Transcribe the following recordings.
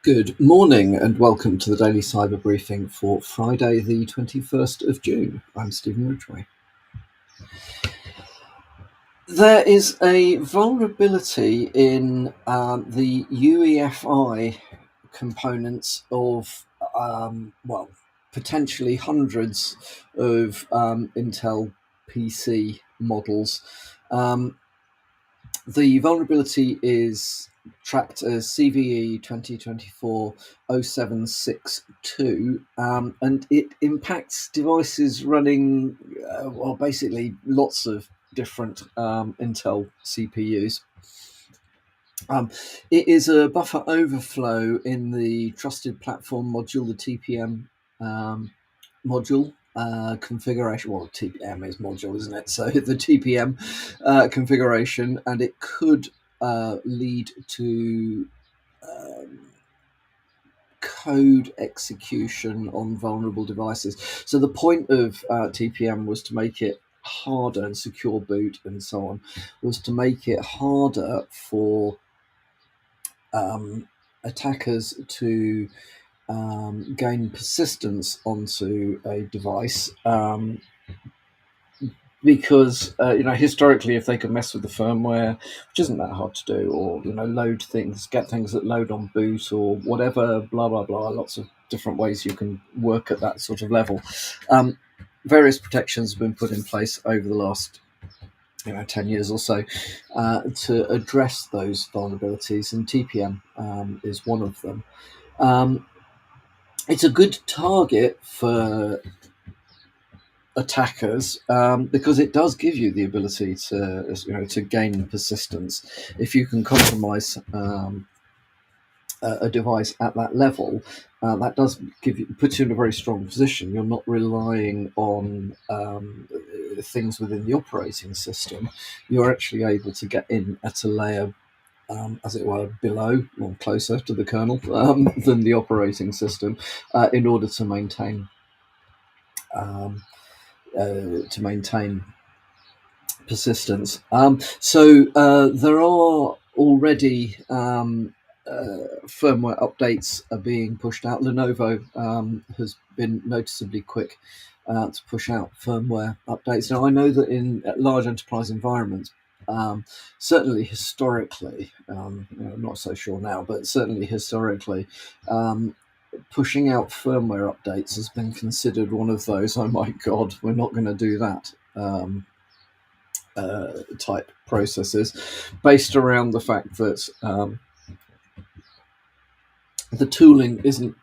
Good morning and welcome to the Daily Cyber Briefing for Friday, the 21st of June. I'm Stephen Ridgway. There is a vulnerability in the UEFI components of, potentially hundreds of Intel PC models. The vulnerability is tracked as CVE 2024-0762, and it impacts devices running, basically lots of different Intel CPUs. It is a buffer overflow in the Trusted Platform module, the TPM module configuration. Well, TPM is module, isn't it? So the TPM configuration, and it could lead to code execution on vulnerable devices. So the point of TPM was to make it harder, and secure boot and so on, was to make it harder for attackers to gain persistence onto a device, because historically, if they could mess with the firmware, which isn't that hard to do, or load things, get things that load on boot or whatever, blah blah blah, lots of different ways you can work at that sort of level. Various protections have been put in place over the last 10 years or so to address those vulnerabilities, and TPM is one of them. It's a good target for attackers because it does give you the ability to gain persistence. If you can compromise a device at that level, that does puts you in a very strong position. You're not relying on things within the operating system. You're actually able to get in at a layer, as it were, below or closer to the kernel than the operating system, in order to maintain persistence. So there are already firmware updates are being pushed out. Lenovo has been noticeably quick to push out firmware updates. Now, I know that in large enterprise environments, certainly historically, I'm not so sure now, but certainly historically, pushing out firmware updates has been considered one of those, oh my God, we're not going to do that type processes, based around the fact that the tooling isn't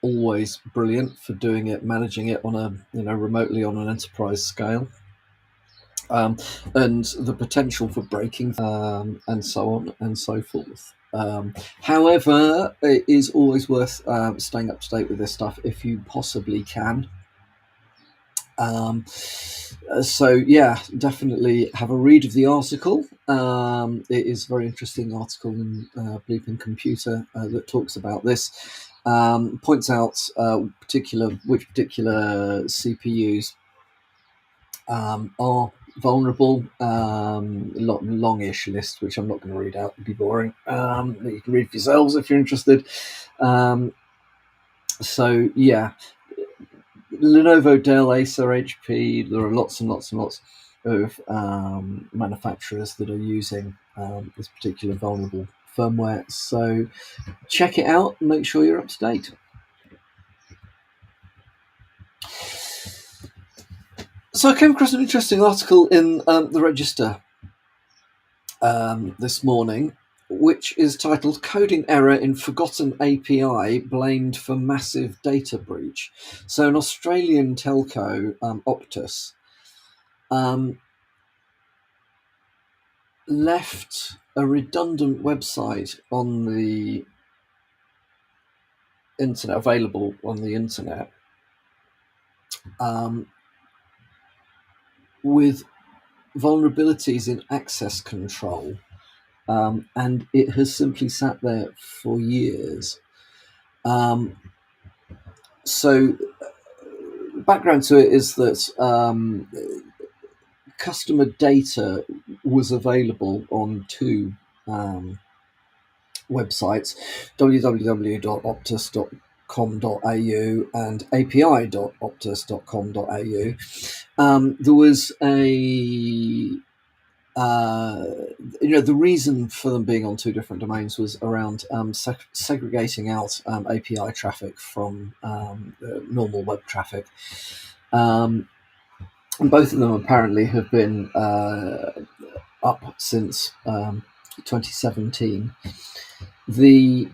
always brilliant for doing it, managing it on a remotely on an enterprise scale, and the potential for breaking, and so on and so forth. However, it is always worth staying up to date with this stuff if you possibly can. So yeah, definitely have a read of the article. It is a very interesting article in Bleeping Computer that talks about this. Points out which particular CPUs are vulnerable. Longish list, which I'm not going to read out; it'd be boring. That you can read for yourselves if you're interested. So yeah. Lenovo, Dell, Acer, HP, there are lots and lots and lots of manufacturers that are using this particular vulnerable firmware. So check it out and make sure you're up to date. So I came across an interesting article in the Register this morning, which is titled "Coding Error in Forgotten API Blamed for Massive Data Breach." So an Australian telco, Optus, left a redundant website on the internet, available on the internet, with vulnerabilities in access control, and it has simply sat there for years. So background to it is that customer data was available on two websites, www.optus.com.au and api.optus.com.au. There was the reason for them being on two different domains was around segregating out API traffic from normal web traffic. And both of them apparently have been up since 2017. The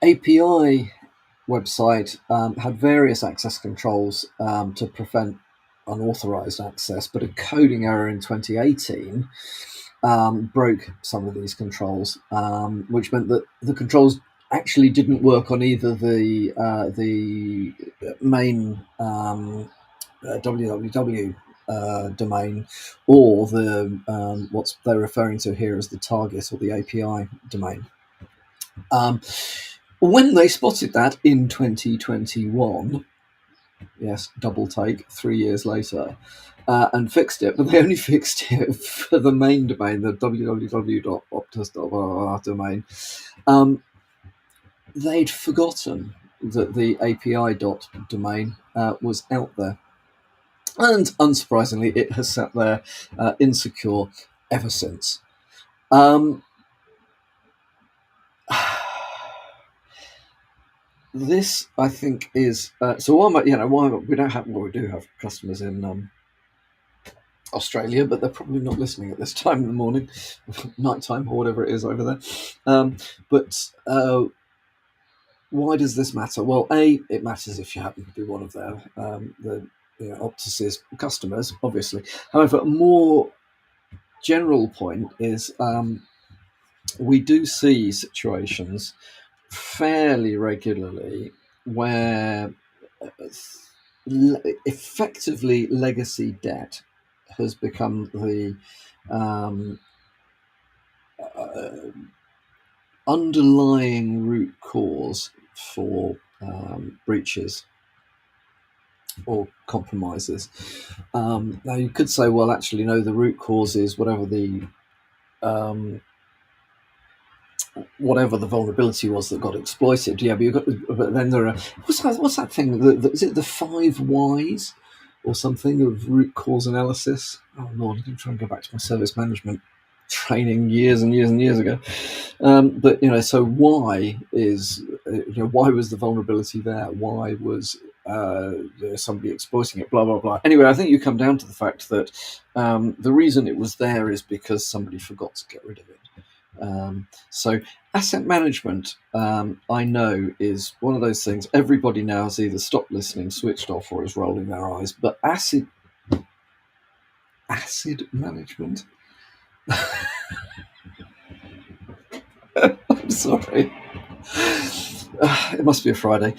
API website had various access controls to prevent unauthorized access, but a coding error in 2018 broke some of these controls, which meant that the controls actually didn't work on either the main www domain or the what they're referring to here as the target or the API domain. When they spotted that in 2021, yes, double take, 3 years later, and fixed it, but they only fixed it for the main domain, the www.optus.com domain. They'd forgotten that the API domain was out there. And unsurprisingly, it has sat there insecure ever since. This, I think, is so. Why we don't have? Well, we do have customers in Australia, but they're probably not listening at this time in the morning, nighttime, or whatever it is over there. But why does this matter? Well, it matters if you happen to be one of their Optus's customers, obviously. However, a more general point is we do see situations fairly regularly where effectively legacy debt has become the underlying root cause for breaches or compromises. Now you could say, well, actually, no, the root cause is whatever the vulnerability was that got exploited. Yeah, but then there are what's that thing? Is it the 5 whys or something of root cause analysis? Oh Lord, I'm trying to go back to my service management training years and years and years ago. But so why is why was the vulnerability there? Why was somebody exploiting it? Blah blah blah. Anyway, I think you come down to the fact that the reason it was there is because somebody forgot to get rid of it. So asset management, I know, is one of those things everybody now has either stopped listening, switched off, or is rolling their eyes. But asset management. I'm sorry. It must be a Friday.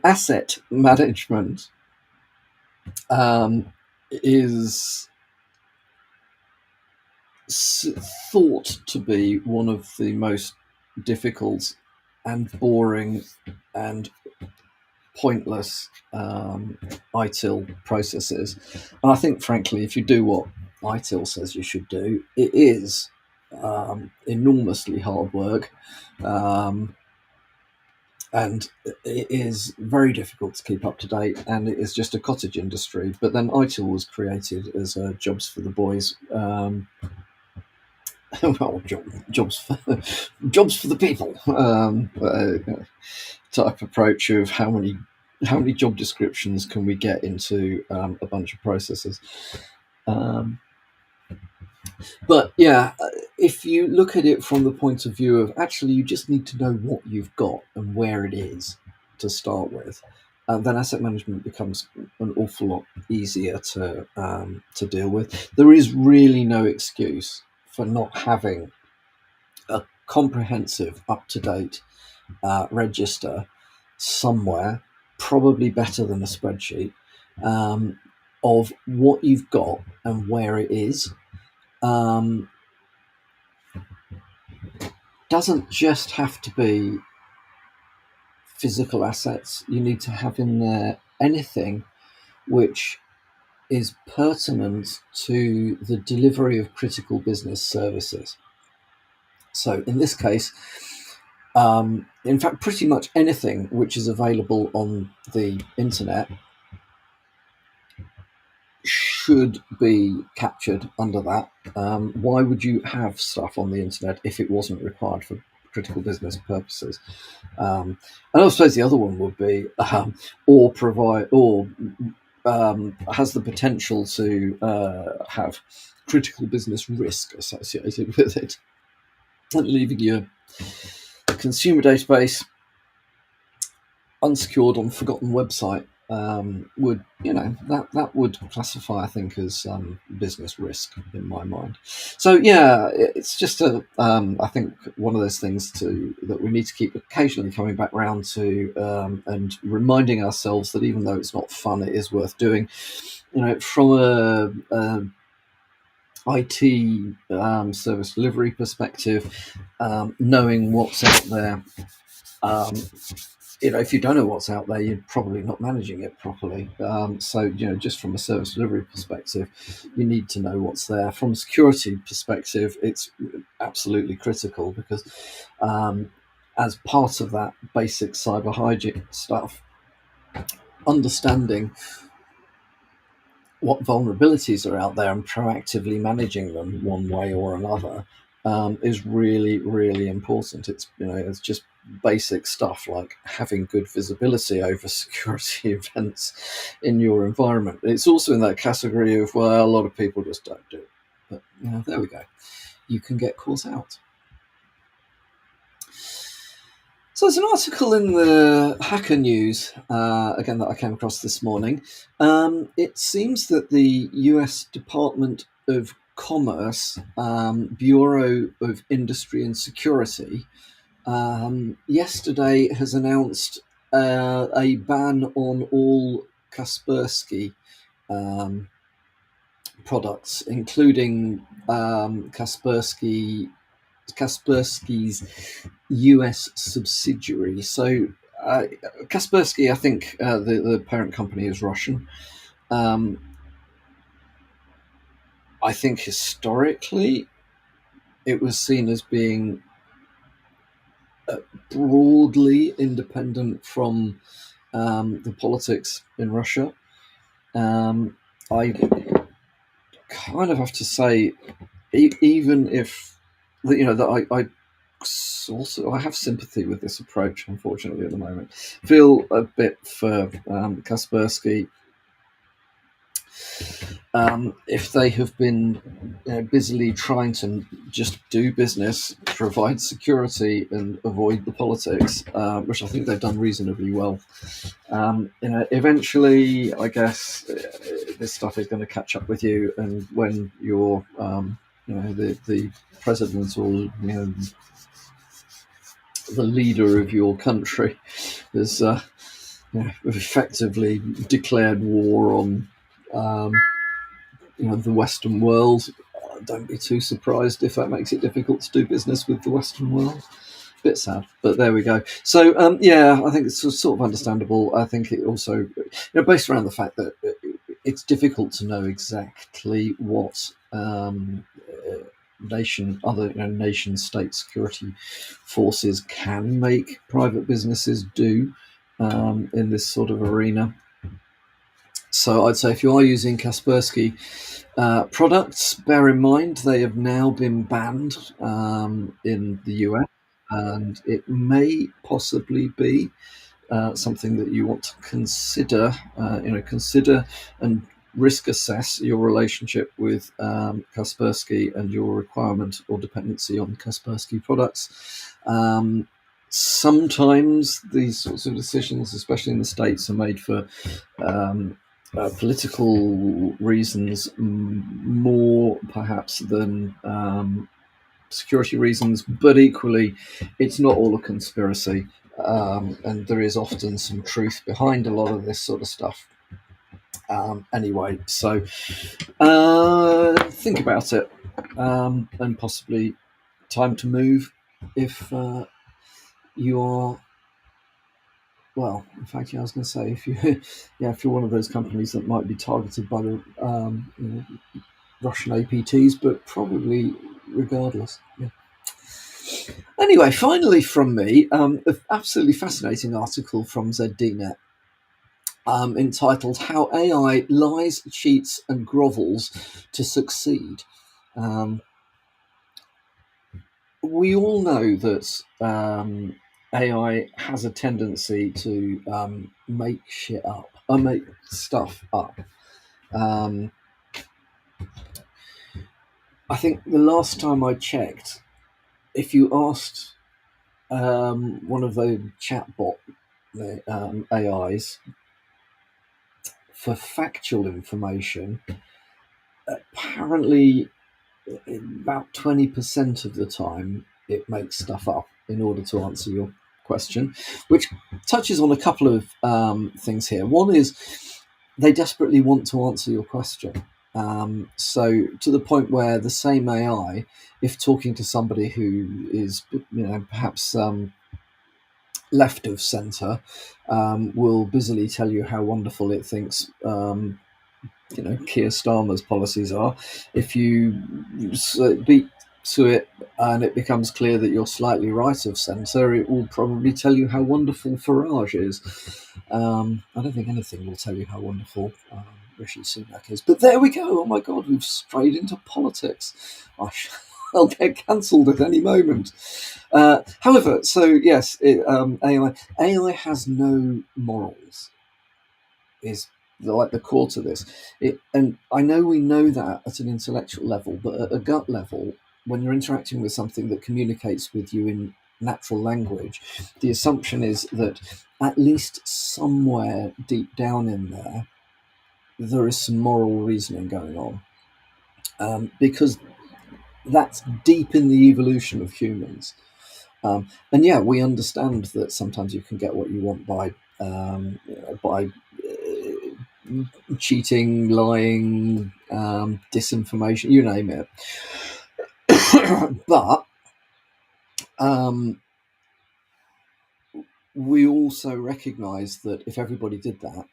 Asset management is thought to be one of the most difficult and boring and pointless ITIL processes. And I think, frankly, if you do what ITIL says you should do, it is enormously hard work. And it is very difficult to keep up to date, and it is just a cottage industry. But then ITIL was created as jobs for the boys. Well, jobs for the people type approach of how many job descriptions can we get into a bunch of processes. But yeah, if you look at it from the point of view of actually you just need to know what you've got and where it is to start with, then asset management becomes an awful lot easier to deal with. There is really no excuse for not having a comprehensive, up-to-date register somewhere, probably better than a spreadsheet, of what you've got and where it is. Doesn't just have to be physical assets. You need to have in there anything which is pertinent to the delivery of critical business services. So in this case, in fact, pretty much anything which is available on the internet should be captured under that. Why would you have stuff on the internet if it wasn't required for critical business purposes? And I suppose the other one would be, or provide, or has the potential to have critical business risk associated with it, and leaving your consumer database unsecured on forgotten website would, that would classify, I think, as business risk in my mind. So yeah, it's just I think one of those things that we need to keep occasionally coming back round to, and reminding ourselves that even though it's not fun, it is worth doing. From a IT service delivery perspective, knowing what's out there. If you don't know what's out there, you're probably not managing it properly. So, just from a service delivery perspective, you need to know what's there. From a security perspective, it's absolutely critical because as part of that basic cyber hygiene stuff, understanding what vulnerabilities are out there and proactively managing them one way or another is really, really important. It's just basic stuff like having good visibility over security events in your environment. It's also in that category of, well, a lot of people just don't do it. But there we go. You can get caught out. So there's an article in the Hacker News, again, that I came across this morning. It seems that the US Department of Commerce, Bureau of Industry and Security, yesterday has announced a ban on all Kaspersky products, including Kaspersky's US subsidiary. So Kaspersky, I think the parent company is Russian. I think historically it was seen as being broadly independent from the politics in Russia. I kind of have to say, even if that I have sympathy with this approach. Unfortunately, at the moment, feel a bit for Kaspersky. If they have been busily trying to just do business, provide security, and avoid the politics, which I think they've done reasonably well, eventually, I guess this stuff is going to catch up with you, and when you're, the president or the leader of your country has effectively declared war on the Western world, don't be too surprised if that makes it difficult to do business with the Western world. Bit sad, but there we go. So I think it's sort of understandable. I think it also, based around the fact that it's difficult to know exactly what nation state security forces can make private businesses do in this sort of arena. So I'd say if you are using Kaspersky products, bear in mind they have now been banned in the US, and it may possibly be something that you want to consider. Consider and risk assess your relationship with Kaspersky and your requirement or dependency on Kaspersky products. Sometimes these sorts of decisions, especially in the States, are made for political reasons more perhaps than security reasons, but equally it's not all a conspiracy, and there is often some truth behind a lot of this sort of stuff. Anyway, so think about it, and possibly time to move if you are. Well, in fact, I was going to say if you're one of those companies that might be targeted by the Russian APTs, but probably regardless. Yeah. Anyway, finally from me, an absolutely fascinating article from ZDNet entitled "How AI Lies, Cheats, and Grovels to Succeed." Um, we all know that AI has a tendency to make shit up, or make stuff up. Um, I think the last time I checked, if you asked one of those chatbot AIs for factual information, apparently about 20% of the time it makes stuff up in order to answer your question, which touches on a couple of things here. One is they desperately want to answer your question. So to the point where the same AI, if talking to somebody who is, perhaps left of centre, will busily tell you how wonderful it thinks Keir Starmer's policies are. If you beat to it and it becomes clear that you're slightly right of centre, it will probably tell you how wonderful Farage is. I don't think anything will tell you how wonderful Rishi Sunak is. But there we go. Oh my God, we've strayed into politics. I'll get cancelled at any moment. However, so yes, AI has no morals. Is like the core to this. And I know we know that at an intellectual level, but at a gut level, when you're interacting with something that communicates with you in natural language, the assumption is that at least somewhere deep down in there is some moral reasoning going on, because that's deep in the evolution of humans. And yeah, we understand that sometimes you can get what you want by cheating, lying, disinformation, you name it. But we also recognise that if everybody did that,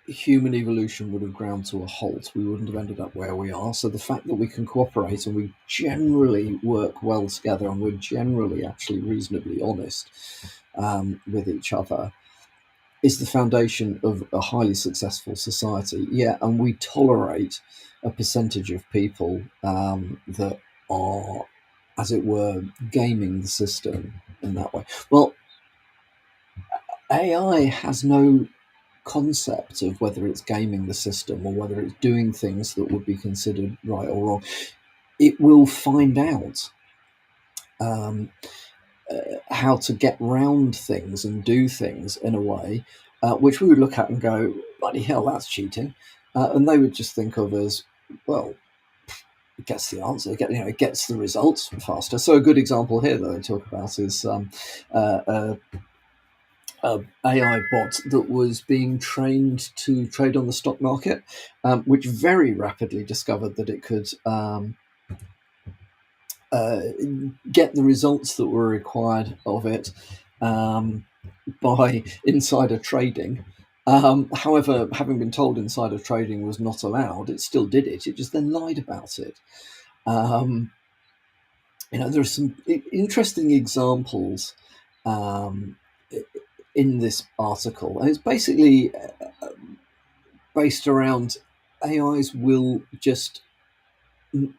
human evolution would have ground to a halt. We wouldn't have ended up where we are. So the fact that we can cooperate and we generally work well together and we're generally actually reasonably honest with each other is the foundation of a highly successful society. Yeah, and we tolerate a percentage of people that are, as it were, gaming the system in that way. Well, AI has no concept of whether it's gaming the system or whether it's doing things that would be considered right or wrong. It will find out how to get round things and do things in a way which we would look at and go, bloody hell, that's cheating. And they would just think of as, well, it gets the answer, it gets the results faster. So a good example here that I talk about is AI bot that was being trained to trade on the stock market, which very rapidly discovered that it could get the results that were required of it by insider trading. However, having been told insider trading was not allowed, it still did it. It just then lied about it. There are some interesting examples in this article, and it's basically based around AIs will just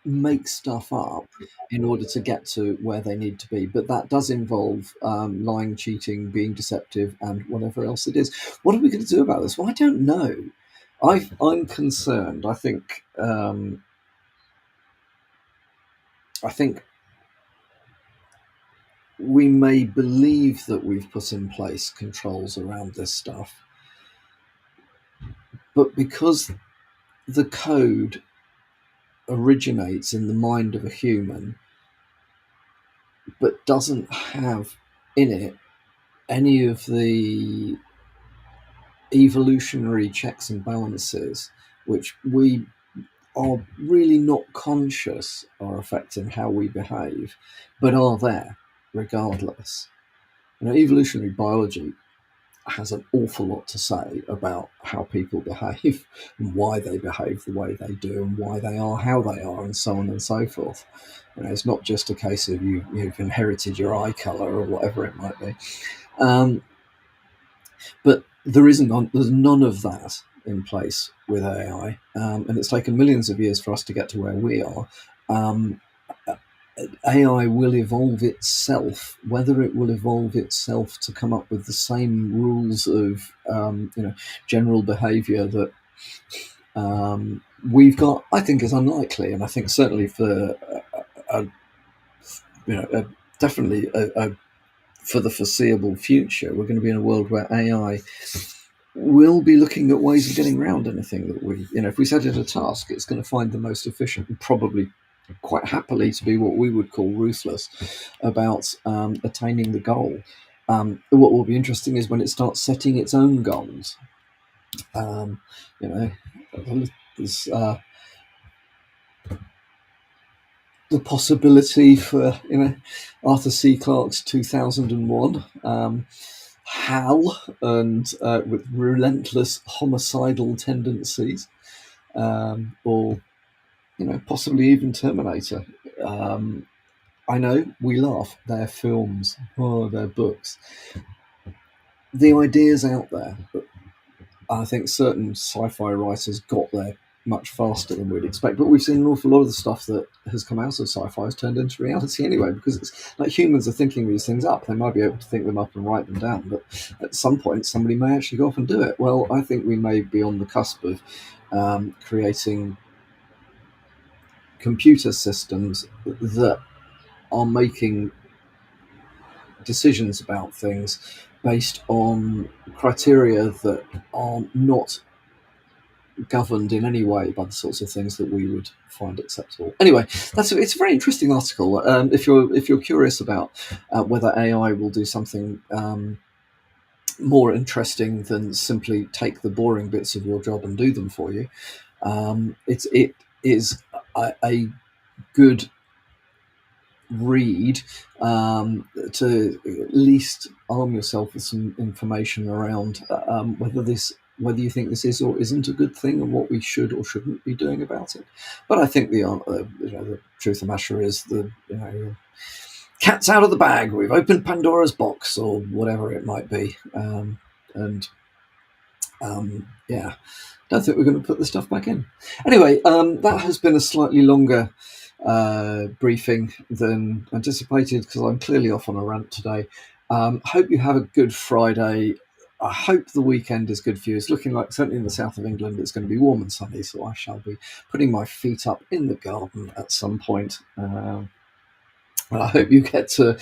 make stuff up in order to get to where they need to be, but that does involve lying, cheating, being deceptive, and whatever else it is. What are we going to do about this? Well, I don't know. I'm concerned. I think we may believe that we've put in place controls around this stuff, but because the code originates in the mind of a human but doesn't have in it any of the evolutionary checks and balances which we are really not conscious are affecting how we behave, but are there regardless. Evolutionary biology has an awful lot to say about how people behave and why they behave the way they do and why they are how they are and so on and so forth. It's not just a case of you've inherited your eye color or whatever it might be. But there's none of that in place with AI, and it's taken millions of years for us to get to where we are. AI will evolve itself. Whether it will evolve itself to come up with the same rules of general behaviour that we've got, I think is unlikely, and I think certainly for definitely for the foreseeable future, we're going to be in a world where AI will be looking at ways of getting around anything that if we set it a task, it's going to find the most efficient and probably quite happily to be what we would call ruthless about attaining the goal. What will be interesting is when it starts setting its own goals. There's the possibility for Arthur C. Clarke's 2001. HAL and with relentless homicidal tendencies, or possibly even Terminator. I know we laugh. They're films, they're books. The idea's out there, but I think certain sci-fi writers got there much faster than we'd expect. But we've seen an awful lot of the stuff that has come out of sci-fi has turned into reality anyway, because it's like humans are thinking these things up. They might be able to think them up and write them down, but at some point somebody may actually go off and do it. Well, I think we may be on the cusp of creating computer systems that are making decisions about things based on criteria that are not governed in any way by the sorts of things that we would find acceptable. Anyway, it's a very interesting article. If you're curious about whether AI will do something more interesting than simply take the boring bits of your job and do them for you, it is a good read to at least arm yourself with some information around whether you think this is or isn't a good thing and what we should or shouldn't be doing about it. But I think the truth of the matter is the cat's out of the bag. We've opened Pandora's box or whatever it might be, don't think we're going to put the stuff back in. Anyway, that has been a slightly longer briefing than anticipated because I'm clearly off on a rant today. Hope you have a good Friday. I hope the weekend is good for you. It's looking like, certainly in the south of England, it's going to be warm and sunny, so I shall be putting my feet up in the garden at some point. And I hope you get to